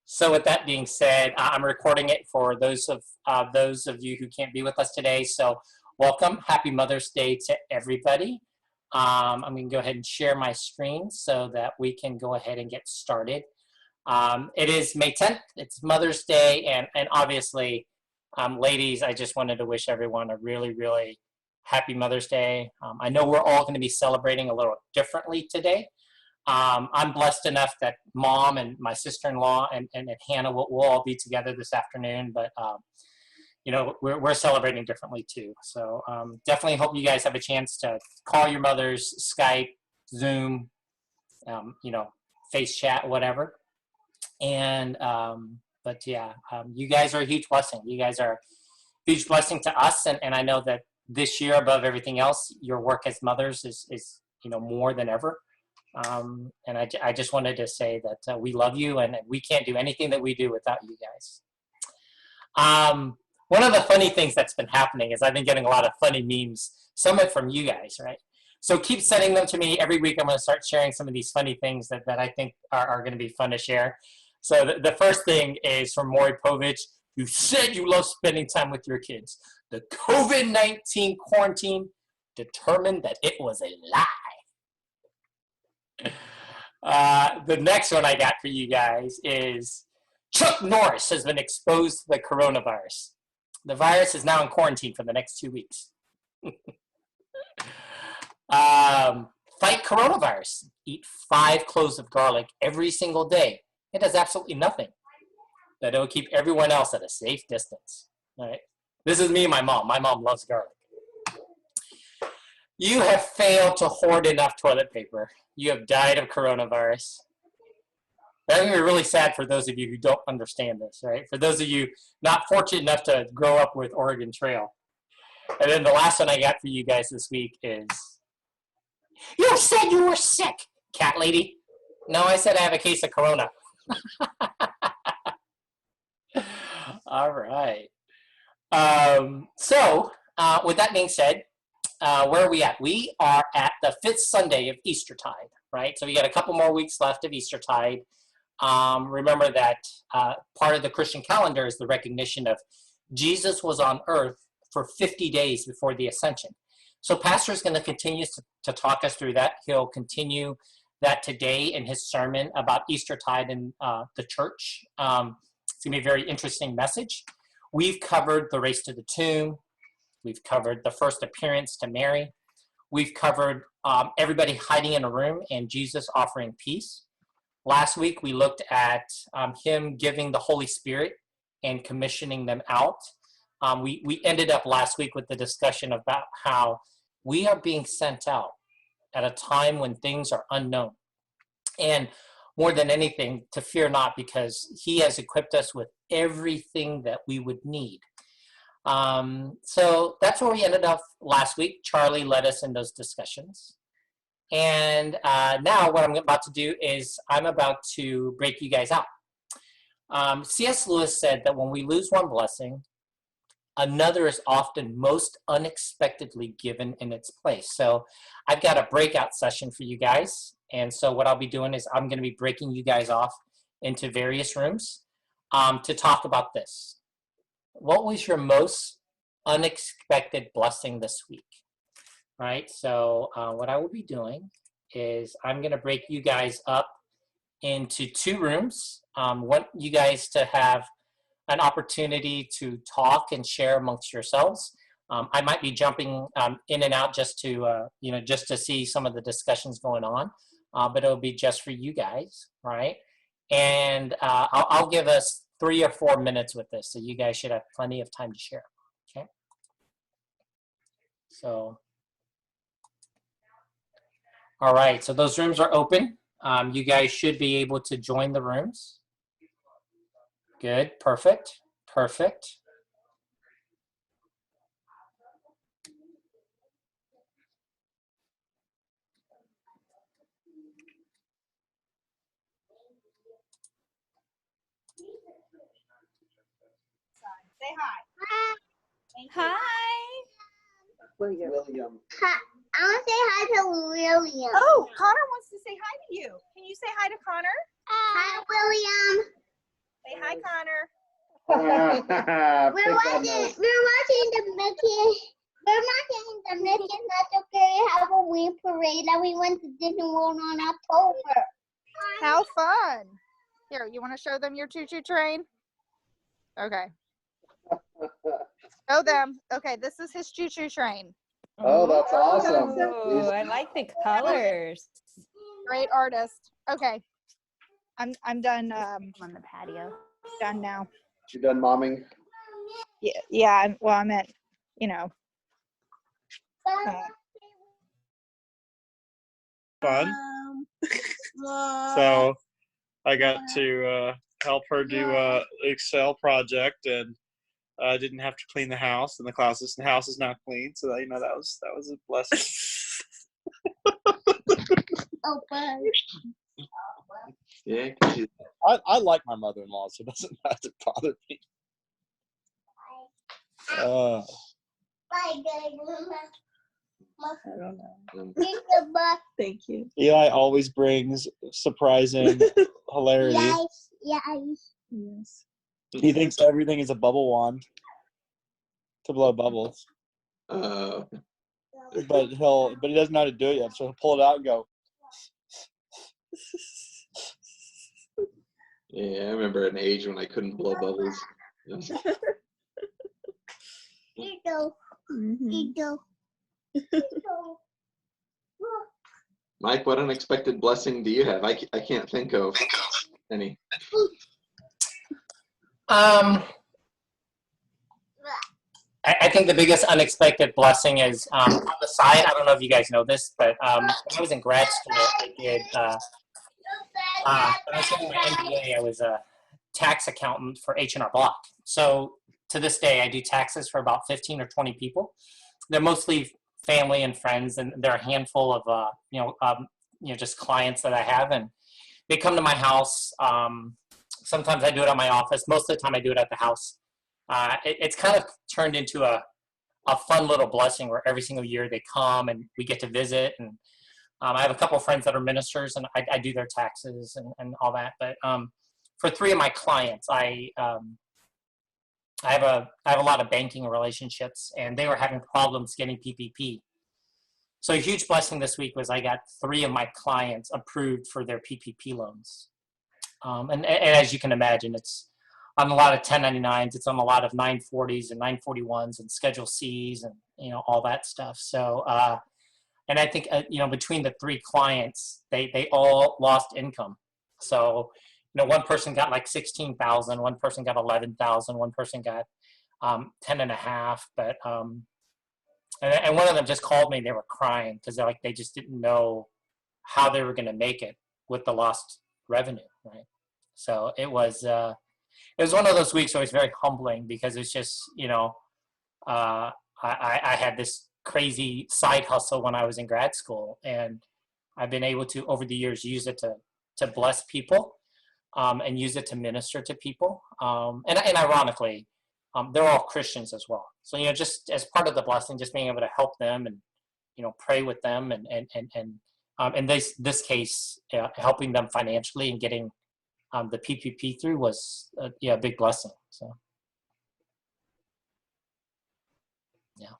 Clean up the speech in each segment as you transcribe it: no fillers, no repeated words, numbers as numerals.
So with that being said, I'm recording it for those of you who can't be with us today. So welcome, happy Mother's Day to everybody. I'm going to go ahead and share my screen so that we can go ahead and get started. It is May 10th. It's Mother's Day, and obviously, ladies, I just wanted to wish everyone a really, really happy Mother's Day. I know we're all going to be celebrating a little differently today. I'm blessed enough that Mom and my sister-in-law and Hannah will all be together this afternoon, but you know, we're celebrating differently too. So definitely hope you guys have a chance to call your mothers, Skype, Zoom, you know, face chat, whatever. And but yeah, you guys are a huge blessing. You guys are a huge blessing to us, and I know that this year, above everything else, your work as mothers is you know, more than ever. And I just wanted to say that we love you, and we can't do anything that we do without you guys. One of the funny things that's been happening is I've been getting a lot of funny memes, some of it from you guys, right? So keep sending them to me. Every week I'm going to start sharing some of these funny things that I think are going to be fun to share. So the first thing is from Maury Povich. You said you love spending time with your kids. The COVID-19 quarantine determined that it was a lie. The next one I got for you guys is Chuck Norris has been exposed to the coronavirus. The virus is now in quarantine for the next 2 weeks. Fight coronavirus. Eat 5 cloves of garlic every single day. It does absolutely nothing, but it'll keep everyone else at a safe distance. All right. This is me and my mom. My mom loves garlic. You have failed to hoard enough toilet paper. You have died of coronavirus. That would be really sad for those of you who don't understand this, right? For those of you not fortunate enough to grow up with Oregon Trail. And then the last one I got for you guys this week is, you said you were sick, cat lady. No, I said I have a case of corona. All right. So with that being said, where are we at? We are at the 5th Sunday of Eastertide, right? So we got a couple more weeks left of Eastertide. Remember that part of the Christian calendar is the recognition of Jesus was on earth for 50 days before the ascension. So Pastor is going to continue to talk us through that. He'll continue that today in his sermon about Eastertide in the church. It's going to be a very interesting message. We've covered the race to the tomb. We've covered the first appearance to Mary. We've covered everybody hiding in a room and Jesus offering peace. Last week, we looked at him giving the Holy Spirit and commissioning them out. We ended up last week with the discussion about how we are being sent out at a time when things are unknown. And more than anything, to fear not, because he has equipped us with everything that we would need. So that's where we ended up last week. Charlie led us in those discussions. And now what I'm about to do is I'm about to break you guys out. C.S. Lewis said that when we lose one blessing, another is often most unexpectedly given in its place. So I've got a breakout session for you guys. And so what I'll be doing is I'm going to be breaking you guys off into various rooms to talk about this. What was your most unexpected blessing this week? Right, so what I will be doing is I'm going to break you guys up into 2 rooms. Want you guys to have an opportunity to talk and share amongst yourselves. I might be jumping in and out just to you know, just to see some of the discussions going on, but it'll be just for you guys, right? And I'll give us 3 or 4 minutes with this, so you guys should have plenty of time to share. Okay. So. All right, so those rooms are open. You guys should be able to join the rooms. Good, perfect, perfect. Say hi. Hi. William. Hi. I want to say hi to William. Oh, Connor wants to say hi to you. Can you say hi to Connor? Hi, William. Say hi, Connor. We're watching the Mickey Not Okay Halloween parade that we went to Disney World on October. How fun. Here, you want to show them your choo-choo train? Okay. Show them. Okay, this is his choo-choo train. Oh, that's awesome. Oh, I like the colors. Great artist. Okay. I'm done On the patio. done now. You done momming? Yeah, well, I meant, you know. Fun. So I got to help her do a Excel project, and I didn't have to clean the house, and the house is now clean. So that, that was a blessing. Yeah. I like my mother-in-law, so it doesn't bother me. Bye, I don't know. guys. Thank you. Eli always brings surprising hilarity. Yes. Yes. He thinks everything is a bubble wand to blow bubbles, but he doesn't know how to do it yet. So he'll pull it out and go. Yeah, I remember an age when I couldn't blow bubbles. Here you go. Mhm. Here you go. Mike, what unexpected blessing do you have? I can't think of any. I think the biggest unexpected blessing is on the side. I don't know if you guys know this, but when I was in grad school, I did. When I was getting my MBA, I was a tax accountant for H&R Block. So to this day, I do taxes for about 15 or 20 people. They're mostly family and friends, and there are a handful of just clients that I have, and they come to my house. Sometimes I do it at my office. Most of the time, I do it at the house. It's kind of turned into a fun little blessing where every single year they come and we get to visit. And I have a couple of friends that are ministers, and I do their taxes and all that. But for 3 of my clients, I have a lot of banking relationships, and they were having problems getting PPP. So a huge blessing this week was I got 3 of my clients approved for their PPP loans. And as you can imagine, it's on a lot of 1099s, it's on a lot of 940s and 941s and Schedule Cs and all that stuff. So and I think between the 3 clients, they all lost income. So one person got like 16,000, one person got 11,000, one person got 10 and a half. But and one of them just called me. They were crying because they just didn't know how they were going to make it with the lost revenue, right? So it was one of those weeks where it was very humbling because it's just I had this crazy side hustle when I was in grad school, and I've been able to over the years use it to bless people and use it to minister to people, and ironically. They're all Christians as well. So, just as part of the blessing, just being able to help them and, pray with them and in this case, helping them financially and getting the PPP through was a big blessing. So, yeah.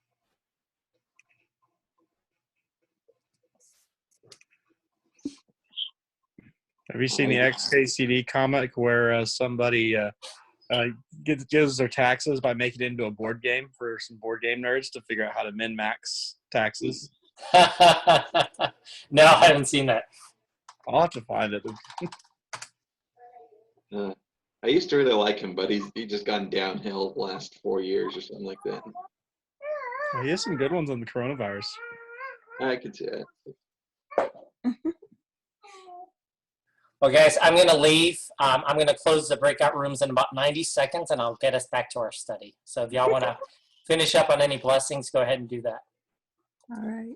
Have you seen the XKCD comic where somebody gives their taxes by making it into a board game for some board game nerds to figure out how to min-max taxes? No, I haven't seen that. I'll have to find it. I used to really like him, but he's just gone downhill the last 4 years or something like that. Well, he has some good ones on the coronavirus. I could see that. Well, guys, I'm going to leave. I'm going to close the breakout rooms in about 90 seconds, and I'll get us back to our study. So if y'all want to finish up on any blessings, go ahead and do that. All right.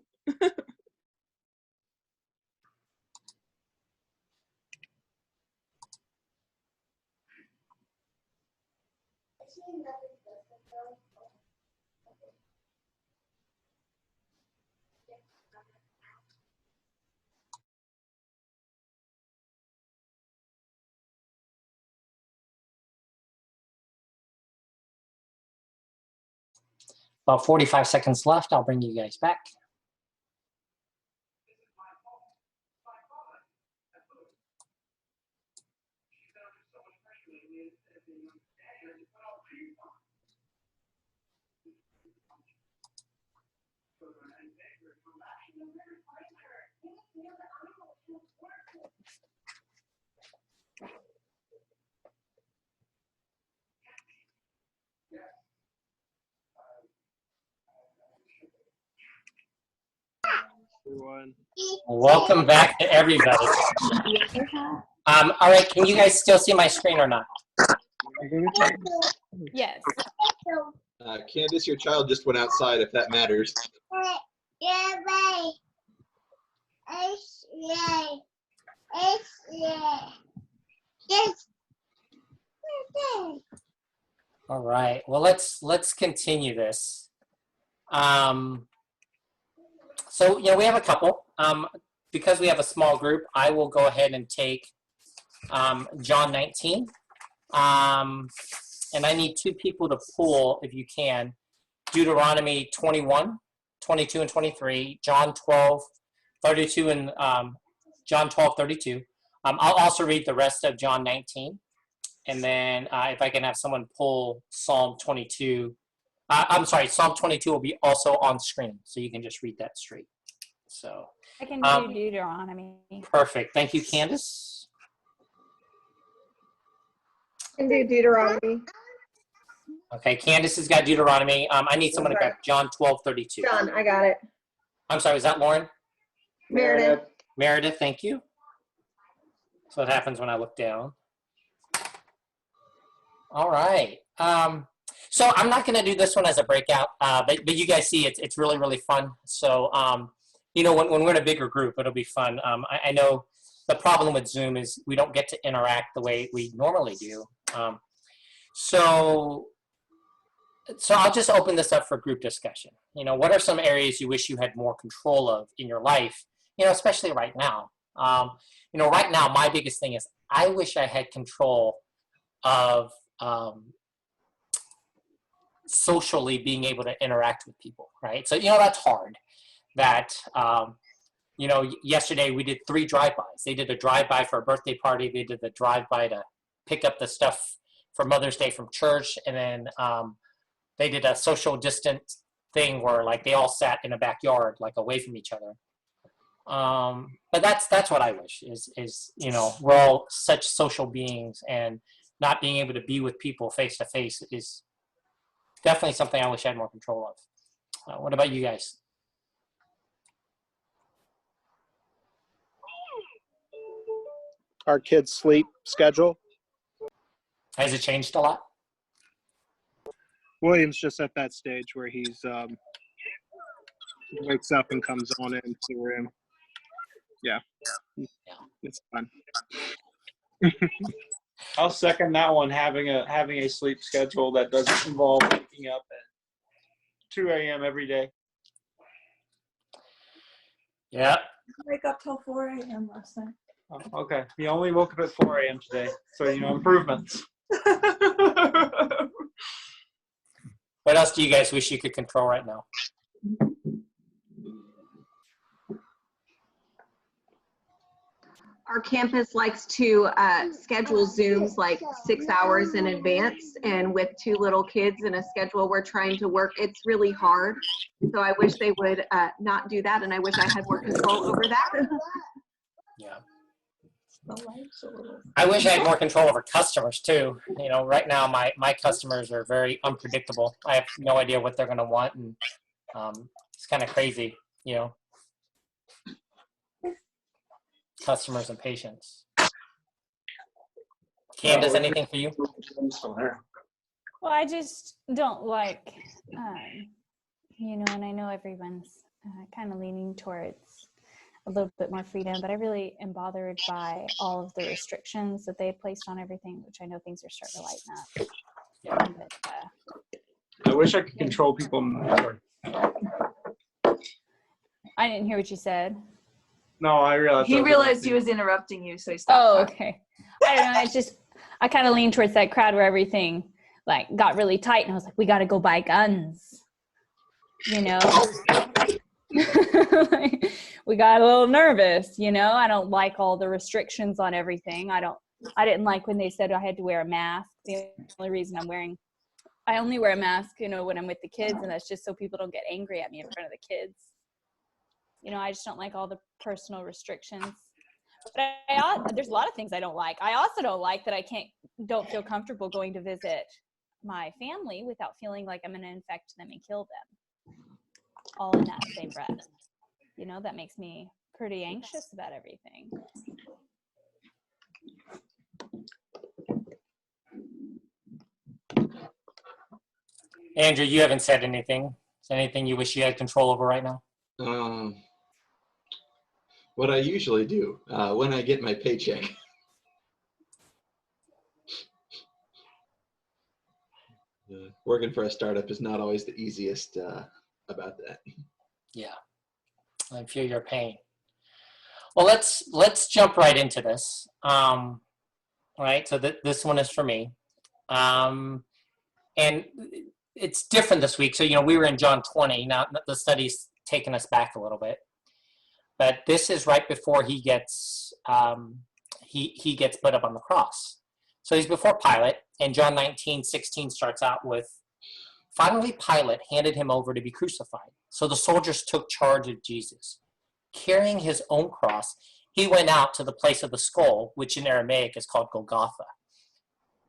About 45 seconds left. I'll bring you guys back. Everyone. Welcome back to everybody. All right, can you guys still see my screen or not? Yes. Candace, your child just went outside, if that matters. Yeah, bye. It's yeah. It's yeah. Yes. All right. Well, let's continue this. So we have a couple. Because we have a small group, I will go ahead and take John 19. And I need 2 people to pull, if you can, Deuteronomy 21, 22, and 23, John 12, 32, and John 12, 32. I'll also read the rest of John 19. And then if I can have someone pull Psalm 22. I'm sorry, Psalm 22 will be also on screen, so you can just read that straight. So I can do Deuteronomy. perfect. Thank you, Candace. Can do Deuteronomy. Okay, Candace has got Deuteronomy. I need someone to grab John 12, 32. Done. I got it. I'm sorry, is that Lauren? Meredith. Meredith, thank you. So it happens when I look down. All right. So I'm not going to do this one as a breakout, but you guys see it's really, really fun. So, when we're in a bigger group, it'll be fun. I know the problem with Zoom is we don't get to interact the way we normally do. So I'll just open this up for group discussion. What are some areas you wish you had more control of in your life, especially right now? Right now, my biggest thing is I wish I had control of socially being able to interact with people, right? So, that's hard. That, yesterday we did 3 drive-bys. They did a drive-by for a birthday party. They did the drive-by to pick up the stuff for Mother's Day from church. And then they did a social distance thing where like they all sat in a backyard, like away from each other. But that's what I wish is we're all such social beings, and not being able to be with people face to face is definitely something I wish I had more control of. What about you guys? Our kids' sleep schedule. Has it changed a lot? William's just at that stage where he's wakes up and comes on into the room. Yeah. It's fun. I'll second that one. Having a sleep schedule that doesn't involve waking up at 2 a.m. every day. Yeah. Wake up till 4 a.m. last night. Oh, okay. You only woke up at 4 a.m. today, so improvements. What else do you guys wish you could control right now? Our campus likes to schedule Zooms like 6 hours in advance, and with 2 little kids and a schedule we're trying to work, it's really hard. So I wish they would not do that, and I wish I had more control over that. Yeah. I wish I had more control over customers too. Right now my customers are very unpredictable. I have no idea what they're going to want, and it's kind of crazy, Customers and patients. Candace, anything for you? Well, I just don't like, and I know everyone's kind of leaning towards a little bit more freedom, but I really am bothered by all of the restrictions that they placed on everything, which I know things are starting to lighten up. Yeah. But, I wish I could control people more. I didn't hear what you said. No, I realized. He realized he was interrupting you, so he stopped. Oh, talking. okay. I don't know. It's just, I kind of lean towards that crowd where everything like got really tight, and I was like, we got to go buy guns. you know. We got a little nervous, you know. I don't like all the restrictions on everything. I didn't like when they said I had to wear a mask. The only reason I only wear a mask, you know, when I'm with the kids, and that's just so people don't get angry at me in front of the kids. You know, I just don't like all the personal restrictions. But there's a lot of things I don't like. I also don't like that I don't feel comfortable going to visit my family without feeling like I'm going to infect them and kill them all in that same breath. You know, that makes me pretty anxious about everything. Andrew, you haven't said anything. Is there anything you wish you had control over right now? What I usually do when I get my paycheck. Working for a startup is not always the easiest about that. Yeah, I feel your pain. Well, let's jump right into this. Right, so this one is for me, and it's different this week. So you know, we were in John 20. Now the study's taken us back a little bit, but this is right before he gets he gets put up on the cross. So he's before Pilate, and John 19:16 starts out with, "Finally Pilate handed him over to be crucified. So the soldiers took charge of Jesus. Carrying his own cross, he went out to the place of the skull, which in Aramaic is called Golgotha.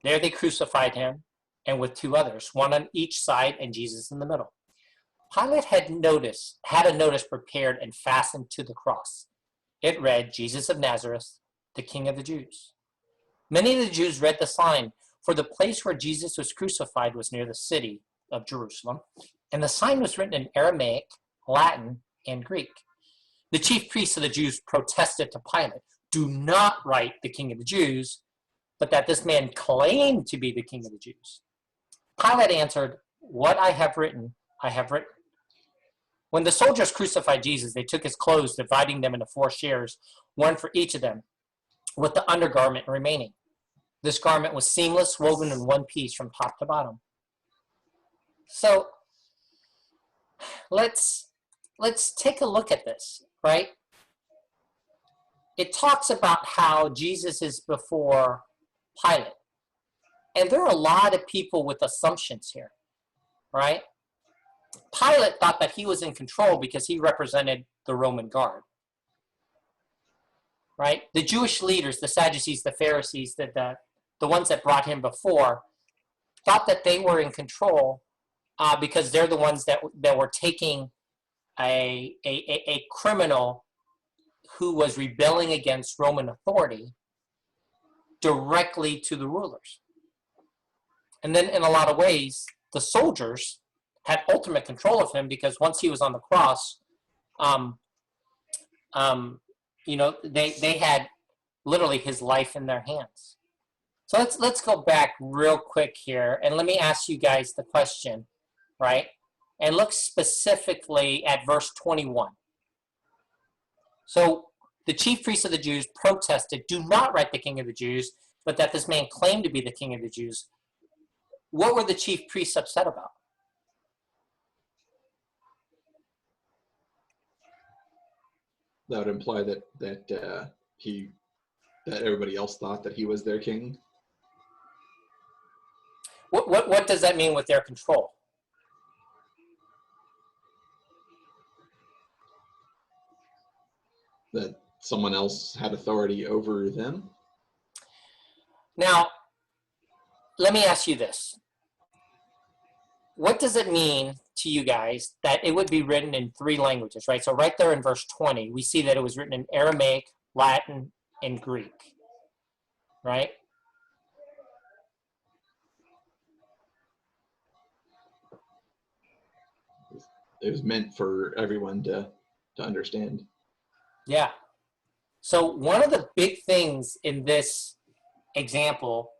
There they crucified him, and with two others, one on each side and Jesus in the middle. Pilate had a notice prepared and fastened to the cross. It read, 'Jesus of Nazareth, the King of the Jews.' Many of the Jews read the sign, for the place where Jesus was crucified was near the city of Jerusalem, and the sign was written in Aramaic, Latin, and Greek. The chief priests of the Jews protested to Pilate, 'Do not write the King of the Jews, but that this man claimed to be the King of the Jews.' Pilate answered, 'What I have written, I have written.' When the soldiers crucified Jesus, they took his clothes, dividing them into 4 shares, one for each of them, with the undergarment remaining. This garment was seamless, woven in one piece from top to bottom." So let's take a look at this, right? It talks about how Jesus is before Pilate. And there are a lot of people with assumptions here, right? Pilate thought that he was in control because he represented the Roman guard, right? The Jewish leaders, the Sadducees, the Pharisees, the ones that brought him before, thought that they were in control because they're the ones that were taking a criminal who was rebelling against Roman authority directly to the rulers. And then in a lot of ways, the soldiers had ultimate control of him because once he was on the cross, you know, they had literally his life in their hands. So let's go back real quick here, and let me ask you guys the question, right? And look specifically at verse 21. So the chief priests of the Jews protested, "Do not write the King of the Jews, but that this man claimed to be the King of the Jews." What were the chief priests upset about? That would imply that everybody else thought that he was their king. What does that mean with their control? That someone else had authority over them? Now, let me ask you this. What does it mean to you guys that it would be written in 3 languages, right? So right there in verse 20, we see that it was written in Aramaic, Latin, and Greek, right? It was meant for everyone to understand. Yeah. So one of the big things in this example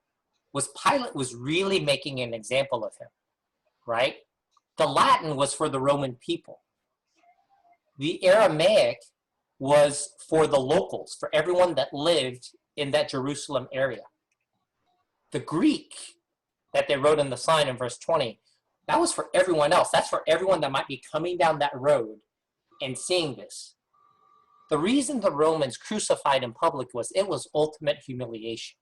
was Pilate was really making an example of him, right? The Latin was for the Roman people. The Aramaic was for the locals, for everyone that lived in that Jerusalem area. The Greek that they wrote in the sign in verse 20, That was for everyone else. That's for everyone that might be coming down that road and seeing this. The reason the Romans crucified in public was it was ultimate humiliation,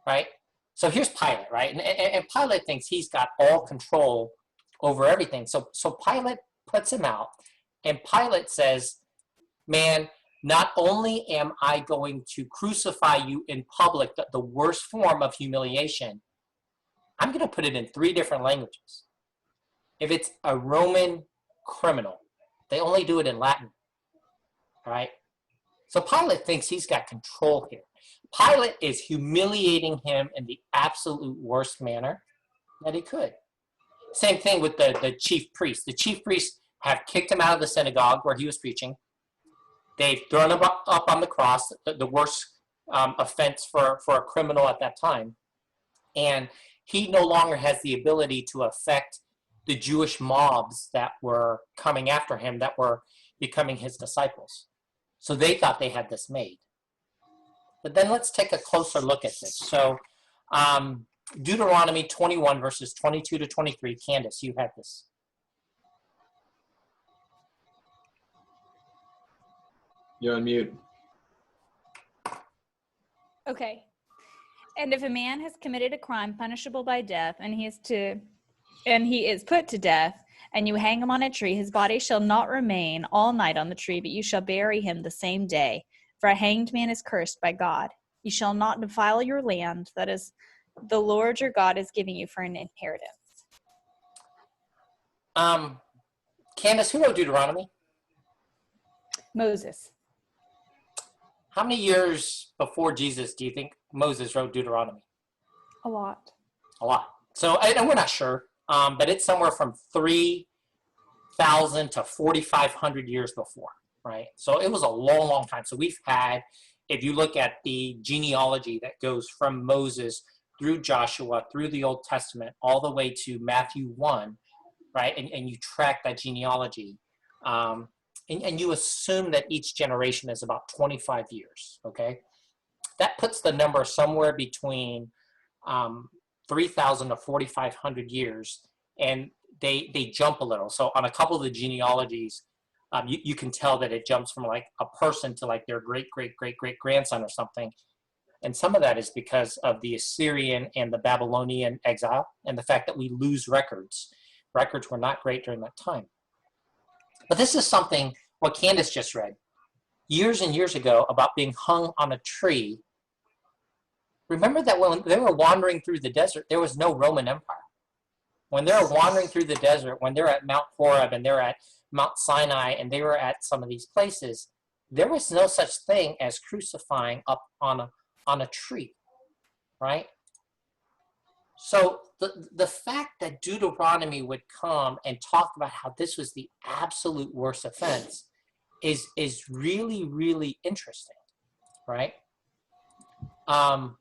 right? So here's Pilate, right? And Pilate thinks he's got all control over everything. So Pilate puts him out, and Pilate says, man, not only am I going to crucify you in public, the worst form of humiliation, I'm going to put it in 3 different languages. If it's a Roman criminal, they only do it in Latin, right? So Pilate thinks he's got control here. Pilate is humiliating him in the absolute worst manner that he could. Same thing with the chief priests. The chief priests have kicked him out of the synagogue where he was preaching. They've thrown him up on the cross, the worst offense for a criminal at that time. And he no longer has the ability to affect the Jewish mobs that were coming after him, that were becoming his disciples. So they thought they had this made. But then let's take a closer look at this. So Deuteronomy 21, verses 22 to 23. Candace, you had this. You're on mute. Okay. And if a man has committed a crime punishable by death, and he is put to death, and you hang him on a tree, his body shall not remain all night on the tree, but you shall bury him the same day. For a hanged man is cursed by God. You shall not defile your land, that is, the Lord your God is giving you for an inheritance. Candace, who wrote Deuteronomy? Moses. How many years before Jesus do you think Moses wrote Deuteronomy? A lot. A lot. So, and we're not sure, but it's somewhere from 3,000 to 4,500 years before, right? So it was a long, long time. So we've had, if you look at the genealogy that goes from Moses through Joshua, through the Old Testament, all the way to Matthew 1, right? And you track that genealogy. And you assume that each generation is about 25 years, okay? That puts the number somewhere between 3,000 to 4,500 years, and they jump a little. So on a couple of the genealogies, you can tell that it jumps from like a person to like their great-great-great-great-grandson or something. And some of that is because of the Assyrian and the Babylonian exile and the fact that we lose records. Records were not great during that time. But this is something, what Candace just read, years and years ago about being hung on a tree. Remember that when they were wandering through the desert, there was no Roman Empire. When they were wandering through the desert, when they're at Mount Horeb and they're at Mount Sinai and they were at some of these places, there was no such thing as crucifying up on a tree, right? So the fact that Deuteronomy would come and talk about how this was the absolute worst offense is really, really interesting, right? So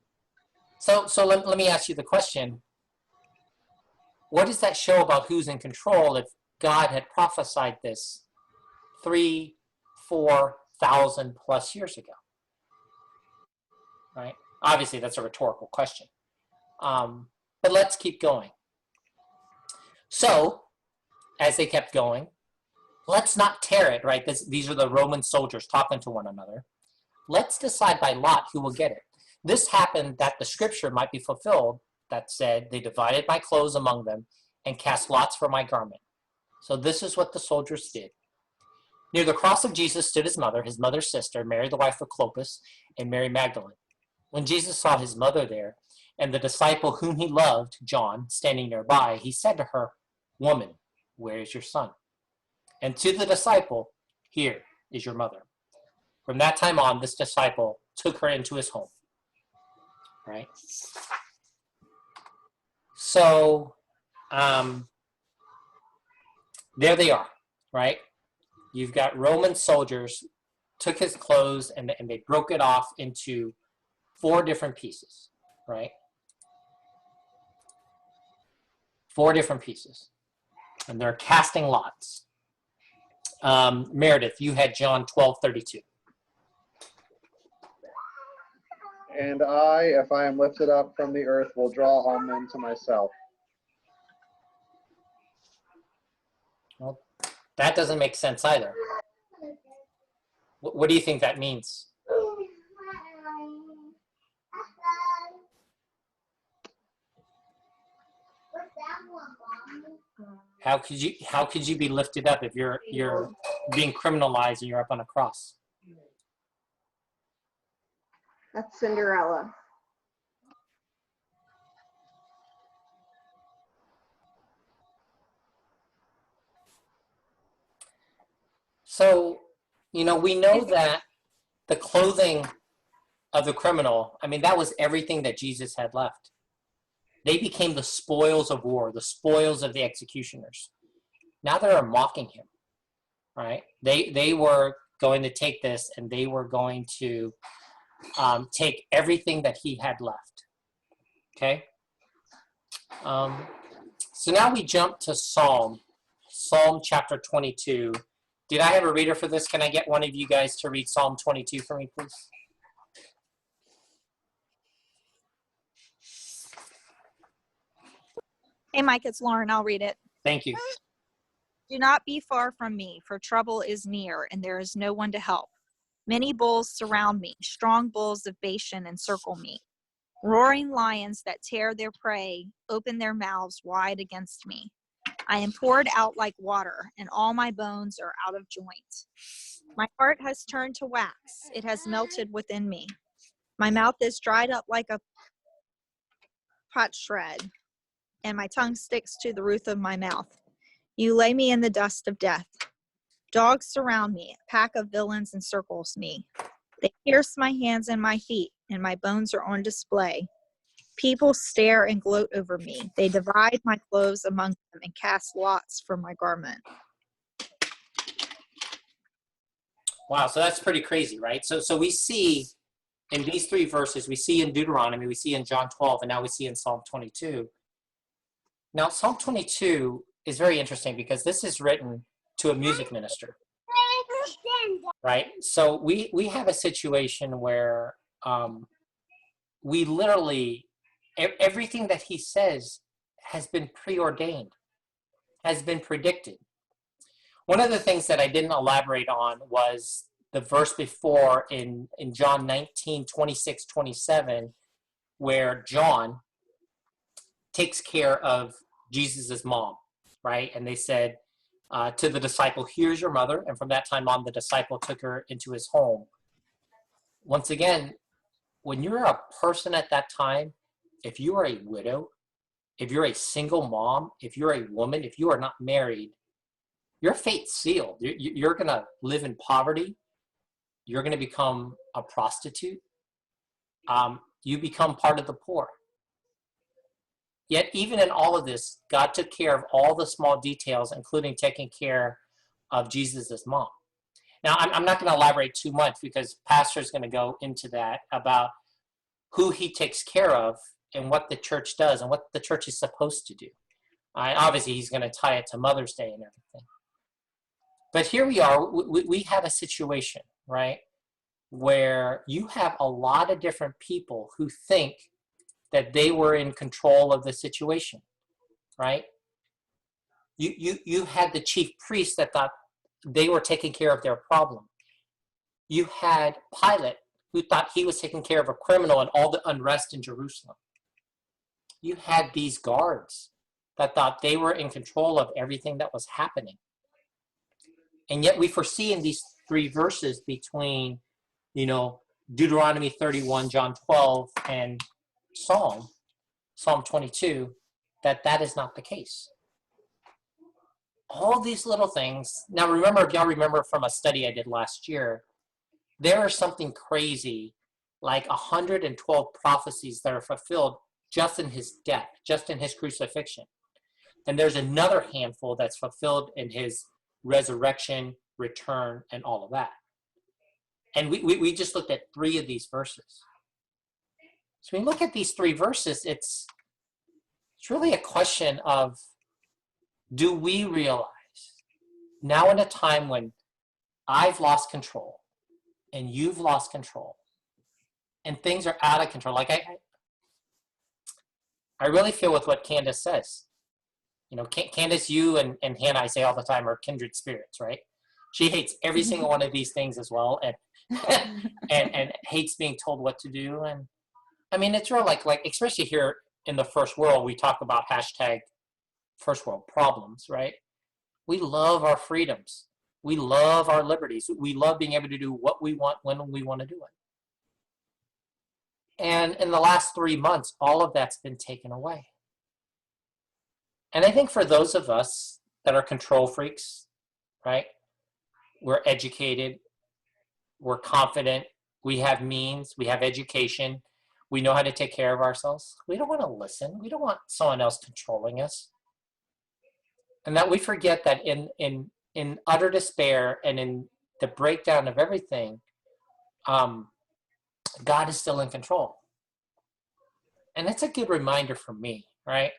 let me ask you the question. What does that show about who's in control if God had prophesied this 3,000-4,000 plus years ago, right? Obviously, that's a rhetorical question. But let's keep going. So, as they kept going, let's not tear it, right? These are the Roman soldiers talking to one another. Let's decide by lot who will get it. This happened that the scripture might be fulfilled that said, they divided my clothes among them and cast lots for my garment. So this is what the soldiers did. Near the cross of Jesus stood his mother's sister, Mary the wife of Clopas, and Mary Magdalene. When Jesus saw his mother there, and the disciple whom he loved, John, standing nearby, he said to her, "Woman, where is your son?" And to the disciple, "Here is your mother." From that time on, this disciple took her into his home. Right? So, there they are, right? You've got Roman soldiers took his clothes and they broke it off into 4 different pieces, right? 4 different pieces. And they're casting lots. Meredith, you had John 12:32. And I, if I am lifted up from the earth, will draw all men to myself. Well, that doesn't make sense either. What do you think that means? How could you be lifted up if you're being criminalized and you're up on a cross? That's Cinderella. So, we know that the clothing of the criminal, I mean, that was everything that Jesus had left. They became the spoils of war, the spoils of the executioners. Now they're mocking him, right? They were going to take this and they were going to take everything that he had left. Okay? So now we jump to Psalm chapter 22. Did I have a reader for this? Can I get one of you guys to read Psalm 22 for me, please? Hey, Mike, it's Lauren. I'll read it. Thank you. Do not be far from me, for trouble is near, and there is no one to help. Many bulls surround me, strong bulls of Bashan encircle me. Roaring lions that tear their prey open their mouths wide against me. I am poured out like water, and all my bones are out of joint. My heart has turned to wax. It has melted within me. My mouth is dried up like a potsherd, and my tongue sticks to the roof of my mouth. You lay me in the dust of death. Dogs surround me. A pack of villains encircles me. They pierce my hands and my feet, and my bones are on display. People stare and gloat over me. They divide my clothes among them and cast lots for my garment. Wow, so that's pretty crazy, right? So we see in these three verses, we see in Deuteronomy, we see in John 12, and now we see in Psalm 22. Now, Psalm 22 is very interesting because this is written to a music minister, right? So we have a situation where we literally, everything that he says has been preordained, has been predicted. One of the things that I didn't elaborate on was the verse before in John 19, 26, 27, where John takes care of Jesus's mom, right? And they said to the disciple, here's your mother. And from that time on, the disciple took her into his home. Once again, when you're a person at that time, if you are a widow, if you're a single mom, if you're a woman, if you are not married, your fate's sealed. You're going to live in poverty. You're going to become a prostitute. You become part of the poor. Yet even in all of this, God took care of all the small details, including taking care of Jesus's mom. Now, I'm not going to elaborate too much because Pastor's going to go into that about who he takes care of and what the church does and what the church is supposed to do. Obviously, he's going to tie it to Mother's Day and everything. But here we are, we have a situation, right, where you have a lot of different people who think that they were in control of the situation, right? You had the chief priests that thought they were taking care of their problem. You had Pilate, who thought he was taking care of a criminal and all the unrest in Jerusalem. You had these guards that thought they were in control of everything that was happening. And yet we foresee in these three verses between, Deuteronomy 31, John 12, and Psalm 22, that is not the case. All these little things. Now remember, if y'all remember from a study I did last year, there is something crazy like 112 prophecies that are fulfilled just in his death, just in his crucifixion. And there's another handful that's fulfilled in his resurrection, return, and all of that. And we just looked at three of these verses. So when we look at these three verses, it's really a question of, do we realize now in a time when I've lost control and you've lost control and things are out of control, like I really feel with what Candace says. You know, Candace, you and Hannah, I say all the time, are kindred spirits, right? She hates every single one of these things as well, and and hates being told what to do. And I mean, it's real, like especially here in the first world, we talk about hashtag first world problems, right? We love our freedoms. We love our liberties. We love being able to do what we want when we want to do it. And in the last 3 months, all of that's been taken away. And I think for those of us that are control freaks, right? We're educated, we're confident, we have means, we have education, we know how to take care of ourselves. We don't want to listen. We don't want someone else controlling us. And that we forget that in utter despair and in the breakdown of everything, God is still in control. And it's a good reminder for me, right?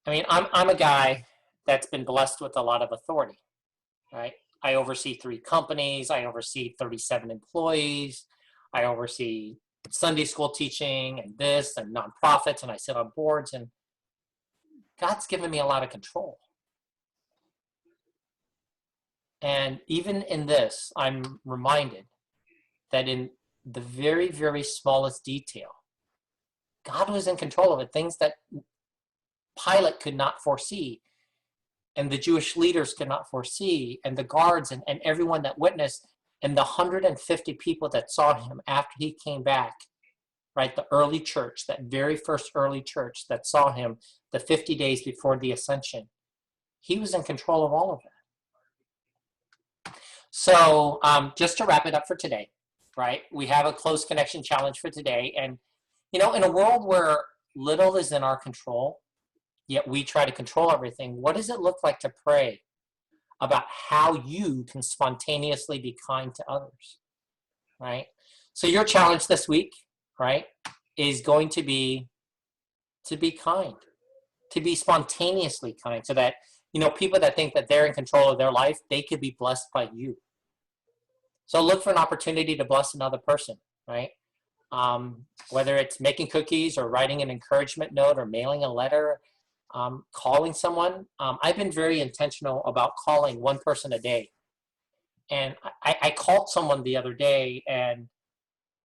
I mean, I'm a guy that's been blessed with a lot of authority, right? I oversee 3 companies. I oversee 37 employees. I oversee Sunday school teaching and this and nonprofits, and I sit on boards, and God's given me a lot of control. And even in this, I'm reminded that in the very, very smallest detail, God was in control of it, things that Pilate could not foresee, and the Jewish leaders could not foresee, and the guards and everyone that witnessed, and the 150 people that saw him after he came back, right? The early church, that very first early church that saw him the 50 days before the ascension. He was in control of all of that. So just to wrap it up for today, right? We have a close connection challenge for today. And, you know, in a world where little is in our control, yet we try to control everything, what does it look like to pray about how you can spontaneously be kind to others, right? So your challenge this week, right, is going to be kind, to be spontaneously kind, so that, you know, people that think that they're in control of their life, they could be blessed by you. So look for an opportunity to bless another person, right? Whether it's making cookies or writing an encouragement note or mailing a letter, calling someone. I've been very intentional about calling one person a day. And I called someone the other day, and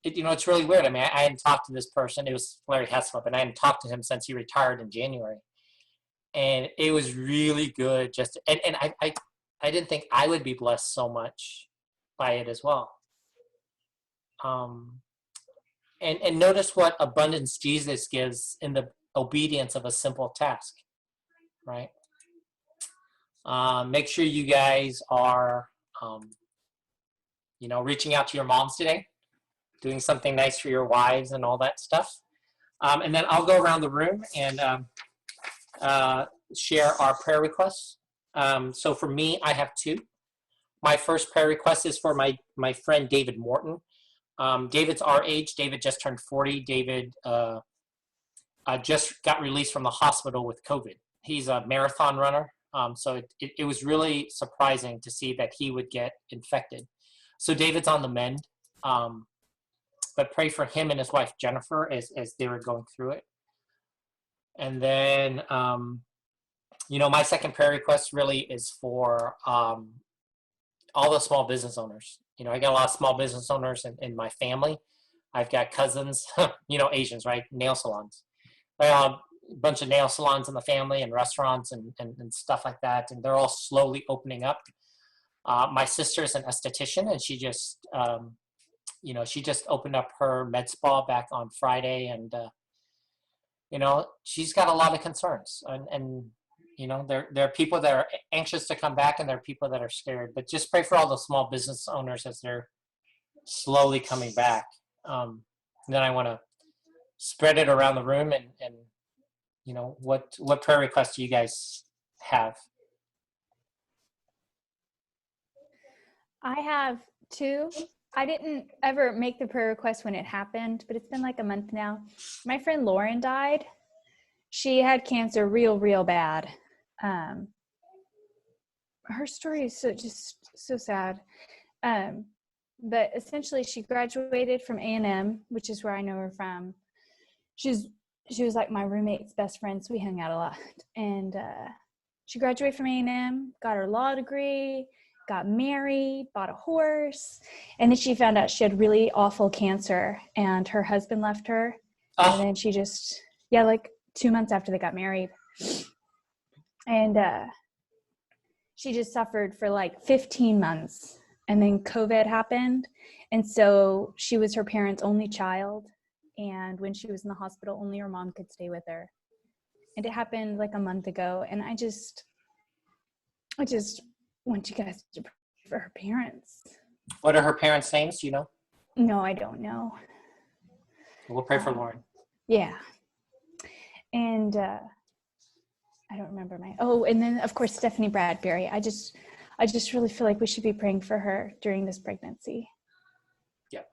it's really weird. I mean, I hadn't talked to this person. It was Larry Heslop, and I hadn't talked to him since he retired in January. And it was really good. And I didn't think I would be blessed so much by it as well. And notice what abundance Jesus gives in the obedience of a simple task, right? Make sure you guys are, reaching out to your moms today, doing something nice for your wives and all that stuff. And then I'll go around the room and share our prayer requests. So for me, I have 2. My first prayer request is for my friend David Morton. David's our age. David just turned 40. David just got released from the hospital with COVID. He's a marathon runner. So it was really surprising to see that he would get infected. So David's on the mend. But pray for him and his wife, Jennifer, as they were going through it. And then, my second prayer request really is for all the small business owners. I got a lot of small business owners in my family. I've got cousins, Asians, right? Nail salons. A bunch of nail salons in the family and restaurants and stuff like that. And they're all slowly opening up. My sister's an esthetician, and she just opened up her med spa back on Friday. And, she's got a lot of concerns. And there are people that are anxious to come back, and there are people that are scared. But just pray for all the small business owners as they're slowly coming back. Then I want to spread it around the room, and what prayer requests do you guys have? I have 2. I didn't ever make the prayer request when it happened, but it's been like a month now. My friend Lauren died. She had cancer real bad. Her story is so sad. But essentially she graduated from A&M, which is where I know her from. She was like my roommate's best friend, so we hung out a lot. And She graduated from A&M, got her law degree, got married, bought a horse, and then she found out she had really awful cancer, and her husband left her. And then she just, like 2 months after they got married. And she just suffered for like 15 months. And then COVID happened. And so she was her parents' only child. And when she was in the hospital, only her mom could stay with her. And it happened like a month ago. And I just want you guys to pray for her parents. What are her parents' names? Do you know? No, I don't know. We'll pray for Lauren. Yeah. And I don't remember and then of course Stephanie Bradbury. I just really feel like we should be praying for her during this pregnancy. Yep.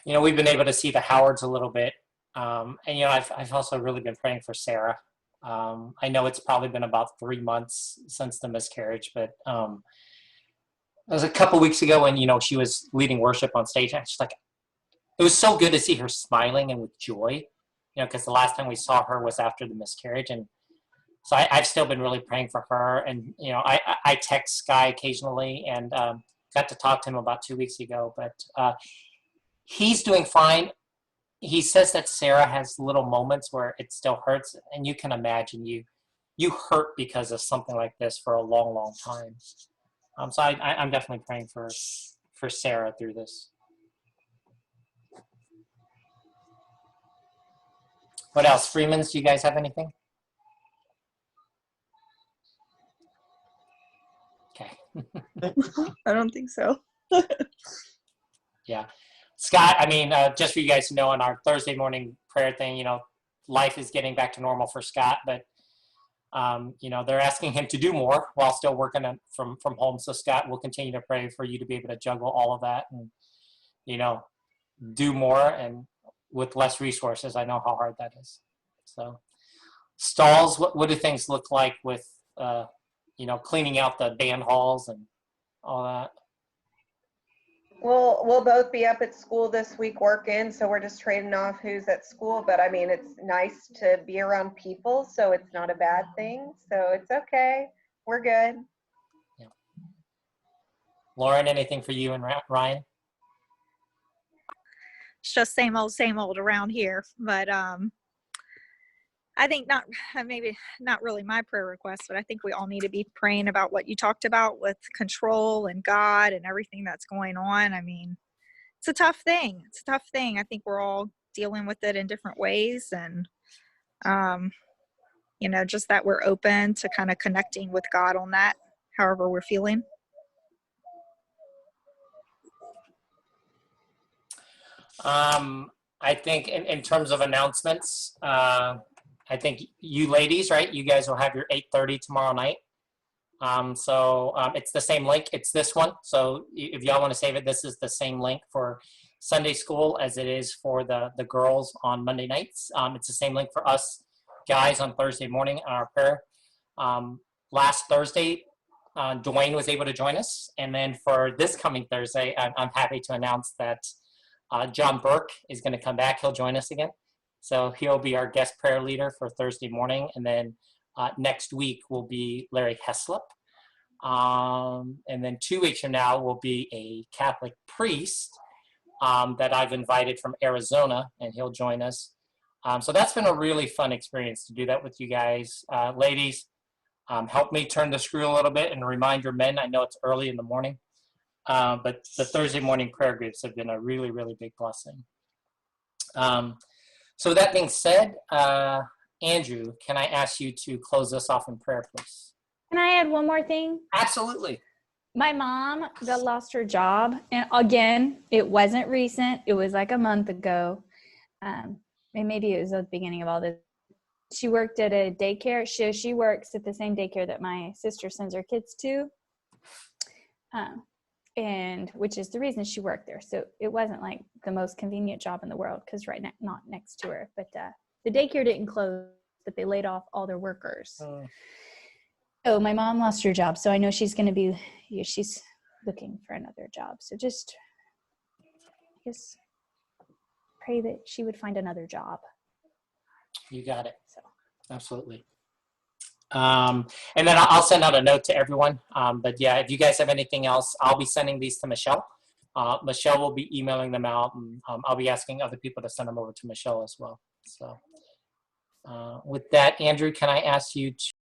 We've been able to see the Howards a little bit. And I've also really been praying for Sarah. I know it's probably been about 3 months since the miscarriage, but it was a couple weeks ago when, she was leading worship on stage. And she's like, it was so good to see her smiling and with joy, because the last time we saw her was after the miscarriage. And so I've still been really praying for her. And, I text Sky occasionally and got to talk to him about 2 weeks ago, but he's doing fine. He says that Sarah has little moments where it still hurts. And you can imagine you hurt because of something like this for a long, long time. So I'm definitely praying for Sarah through this. What else? Freemans, do you guys have anything? Okay. I don't think so. Yeah. Scott, just for you guys to know, on our Thursday morning prayer thing, life is getting back to normal for Scott, but, they're asking him to do more while still working from home. So Scott, we'll continue to pray for you to be able to juggle all of that and, do more and with less resources. I know how hard that is. So stalls, what do things look like with, cleaning out the band halls and all that? We'll both be up at school this week working, so we're just trading off who's at school. But it's nice to be around people, so it's not a bad thing. So it's okay. We're good. Yeah. Lauren, anything for you and Ryan? It's just same old around here. But I think maybe not really my prayer request, but I think we all need to be praying about what you talked about with control and God and everything that's going on. It's a tough thing. I think we're all dealing with it in different ways. And, just that we're open to kind of connecting with God on that, however we're feeling. I think in terms of announcements, I think you ladies, right? You guys will have your 8:30 tomorrow night. It's the same link. It's this one. So if y'all want to save it, this is the same link for Sunday school as it is for the girls on Monday nights. It's the same link for us guys on Thursday morning on our prayer. Last Thursday, Dwayne was able to join us. And then for this coming Thursday, I'm happy to announce that John Burke is going to come back. He'll join us again. So he'll be our guest prayer leader for Thursday morning. And then next week will be Larry Heslop. And then 2 weeks from now will be a Catholic priest that I've invited from Arizona, and he'll join us. So that's been a really fun experience to do that with you guys. Ladies, help me turn the screw a little bit and remind your men. I know it's early in the morning, but the Thursday morning prayer groups have been a really, really big blessing. So with that being said, Andrew, can I ask you to close us off in prayer, please? Can I add one more thing? Absolutely. My mom that lost her job, and again, it wasn't recent. It was like a month ago. And maybe it was at the beginning of all this. She worked at a daycare. She works at the same daycare that my sister sends her kids to, and which is the reason she worked there. So it wasn't like the most convenient job in the world because right now, not next to her. But the daycare didn't close, but they laid off all their workers. So my mom lost her job. So I know she's going to be, she's looking for another job. So just pray that she would find another job. You got it. So Absolutely. And then I'll send out a note to everyone. But yeah, if you guys have anything else, I'll be sending these to Michelle. Michelle will be emailing them out, and I'll be asking other people to send them over to Michelle as well. So with that, Andrew, can I ask you